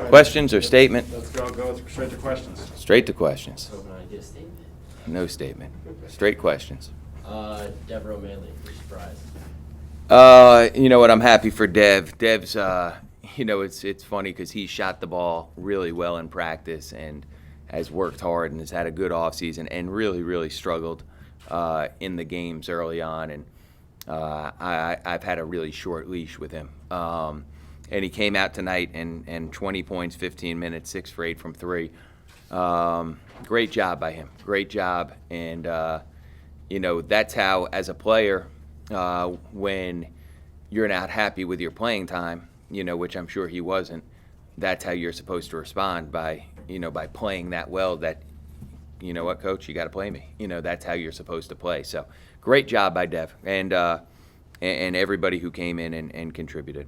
Questions or statement? Let's go straight to questions. Straight to questions. Hoping I get a statement. No statement. Straight questions. Deborah O'Malley, you're surprised. You know what? I'm happy for Dev. Dev's, it's funny because he shot the ball really well in practice and has worked hard and has had a good offseason and really, really struggled in the games early on. And I've had a really short leash with him. And he came out tonight and 20 points, 15 minutes, 6 for 8 from 3. Great job by him. Great job. And, that's how, as a player, when you're not happy with your playing time, which I'm sure he wasn't, that's how you're supposed to respond by playing that well that, you know what, coach, you got to play me. That's how you're supposed to play. So great job by Dev and everybody who came in and contributed.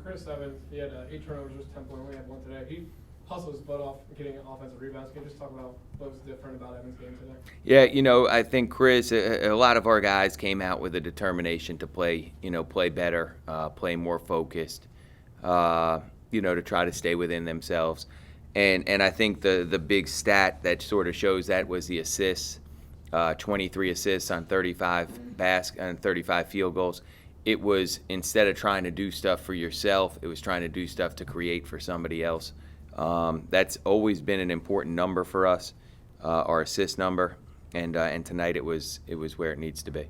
Chris Evans, he had 8 turnovers versus Temple, and we had 1 today. He hustled his butt off getting offensive rebounds. Can you just talk about what was different about Evans' game today? Yeah, I think Chris, a lot of our guys came out with a determination to play better, play more focused, to try to stay within themselves. And I think the big stat that sort of shows that was the assists, 23 assists on 35 field goals. It was, instead of trying to do stuff for yourself, it was trying to do stuff to create for somebody else. That's always been an important number for us, our assist number, and tonight it was where it needs to be. I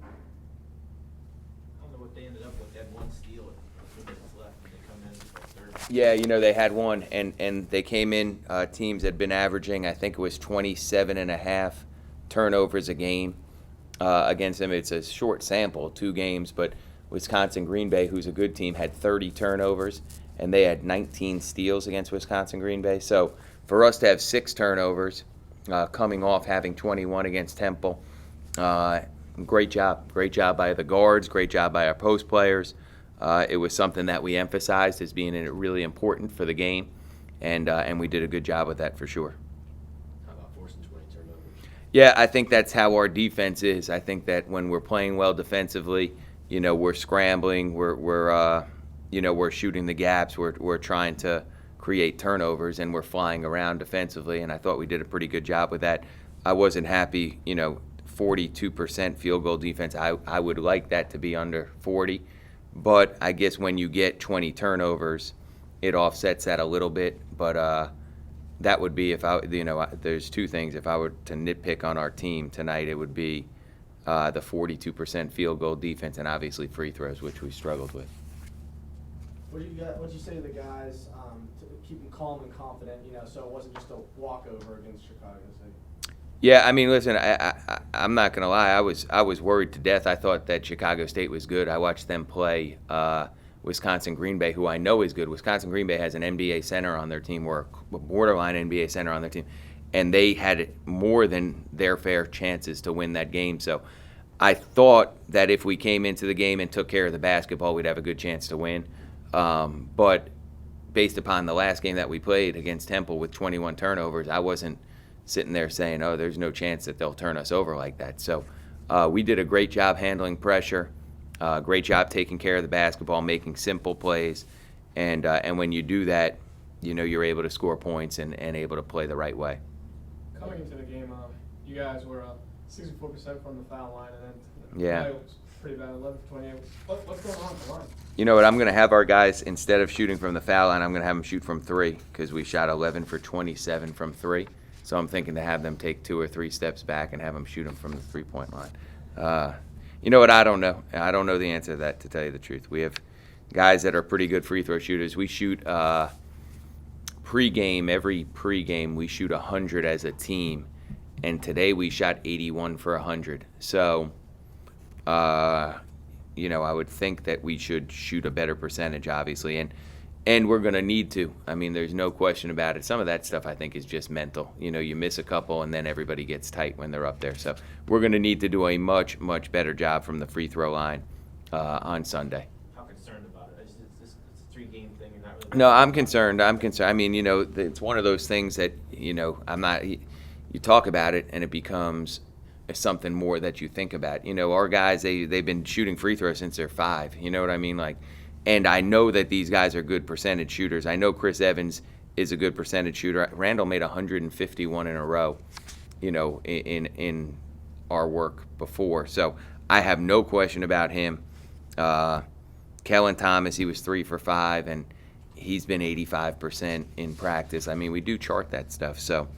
don't know what they ended up with. They had 1 steal with 2 minutes left, and they come in for 3rd. Yeah, they had 1, and they came in, teams had been averaging, I think it was 27.5 turnovers a game against them. It's a short sample, 2 games, but Wisconsin Green Bay, who's a good team, had 30 turnovers, and they had 19 steals against Wisconsin Green Bay. So for us to have 6 turnovers, coming off having 21 against Temple, great job. Great job by the guards, great job by our post players. It was something that we emphasized as being really important for the game, and we did a good job with that for sure. How about forcing 20 turnovers? Yeah, I think that's how our defense is. I think that when we're playing well defensively, we're scrambling, we're shooting the gaps, we're trying to create turnovers, and we're flying around defensively, and I thought we did a pretty good job with that. I wasn't happy, 42% field goal defense. I would like that to be under 40, but I guess when you get 20 turnovers, it offsets that a little bit, but that would be there's 2 things. If I were to nitpick on our team tonight, it would be the 42% field goal defense and obviously free throws, which we struggled with. What'd you say to the guys to keep them calm and confident, so it wasn't just a walkover against Chicago State? Yeah, I mean, listen, I'm not going to lie. I was worried to death. I thought that Chicago State was good. I watched them play Wisconsin Green Bay, who I know is good. Wisconsin Green Bay has an NBA center on their team, or a borderline NBA center on their team, and they had more than their fair chances to win that game. So I thought that if we came into the game and took care of the basketball, we'd have a good chance to win. But based upon the last game that we played against Temple with 21 turnovers, I wasn't sitting there saying, oh, there's no chance that they'll turn us over like that. So we did a great job handling pressure, great job taking care of the basketball, making simple plays. And when you do that, you're able to score points and able to play the right way. Coming into the game, you guys were 64% from the foul line, and then Yeah. it was pretty bad, 11 for 28. What's going on at the line? You know what? I'm going to have our guys, instead of shooting from the foul line, I'm going to have them shoot from 3 because we shot 11 for 27 from 3. So I'm thinking to have them take 2 or 3 steps back and have them shoot them from the 3-point line. You know what? I don't know. I don't know the answer to that, to tell you the truth. We have guys that are pretty good free throw shooters. We shoot pregame, every pregame, we shoot 100 as a team. And today we shot 81 for 100. So, I would think that we should shoot a better percentage, obviously. And we're going to need to. I mean, there's no question about it. Some of that stuff, I think, is just mental. You miss a couple, and then everybody gets tight when they're up there. So we're going to need to do a much, much better job from the free throw line on Sunday. How concerned about it? It's a 3-game thing. You're not really. No, I'm concerned. I mean, it's one of those things that, I'm not. You talk about it, and it becomes something more that you think about. Our guys, they've been shooting free throws since they're 5. You know what I mean? And I know that these guys are good percentage shooters. I know Chris Evans is a good percentage shooter. Randall made 151 in a row, in our work before. So I have no question about him. Kellen Thomas, he was 3 for 5, and he's been 85% in practice. I mean, we do chart that stuff. So,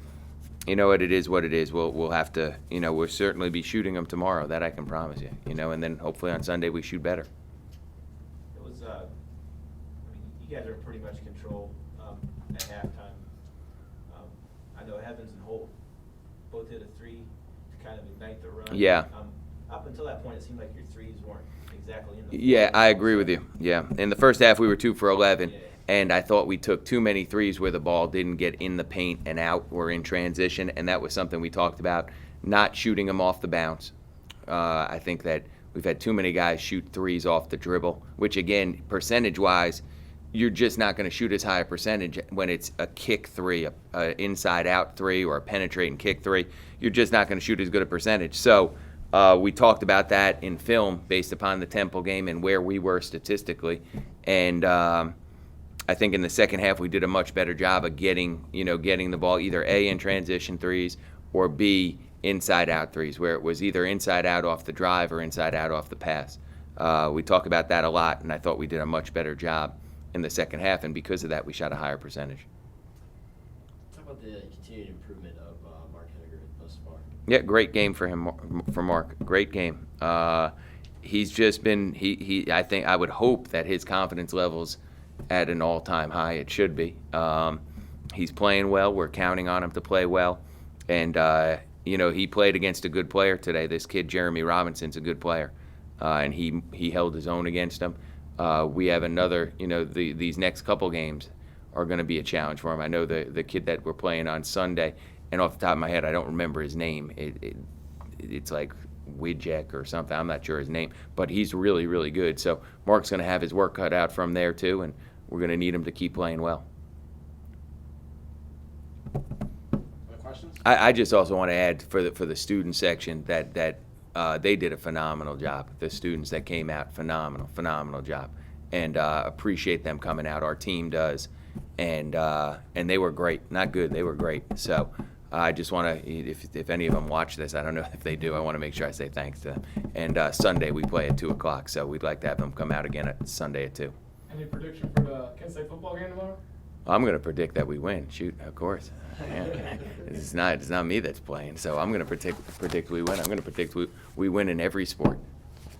you know what, it is what it is. We'll have to, we'll certainly be shooting them tomorrow. That I can promise you. And then hopefully on Sunday we shoot better. It was, you guys are pretty much control at halftime. I know Evans and Holt both hit a 3 to kind of ignite the run. Yeah. Up until that point, it seemed like your threes weren't exactly in the Yeah, I agree with you. Yeah. In the first half, we were 2 for 11, Yeah. and I thought we took too many threes where the ball didn't get in the paint and out or in transition, and that was something we talked about, not shooting them off the bounce. I think that we've had too many guys shoot threes off the dribble, which, again, percentage-wise, you're just not going to shoot as high a percentage when it's a kick 3, a inside-out 3, or a penetrating kick 3. You're just not going to shoot as good a percentage. So we talked about that in film based upon the Temple game and where we were statistically. And I think in the second half we did a much better job of getting the ball either A, in transition threes, or B, inside-out threes, where it was either inside-out off the drive or inside-out off the pass. We talk about that a lot, and I thought we did a much better job in the second half, and because of that, we shot a higher percentage. Talk about the continued improvement of Mark Henniger thus far. Yeah, great game for him, for Mark. Great game. He's just been I think I would hope that his confidence level's at an all-time high. It should be. He's playing well. We're counting on him to play well, and he played against a good player today. This kid Jeremy Robinson's a good player, and he held his own against him. We have another, these next couple games are going to be a challenge for him. I know the kid that we're playing on Sunday, and off the top of my head, I don't remember his name. It's like Widjek or something. I'm not sure his name, but he's really, really good. So Mark's going to have his work cut out from there too, and we're going to need him to keep playing well. Other questions? I just also want to add for the student section that they did a phenomenal job. The students that came out, phenomenal job, and appreciate them coming out. Our team does, and they were great. Not good, they were great. So I just want to, if any of them watch this, I don't know if they do, I want to make sure I say thanks to them. And Sunday we play at 2:00, so we'd like to have them come out again at Sunday at 2. Any prediction for the Kent State football game tomorrow? I'm going to predict that we win. Shoot, of course. Yeah. It's not me that's playing, so I'm going to predict we win. I'm going to predict we win in every sport.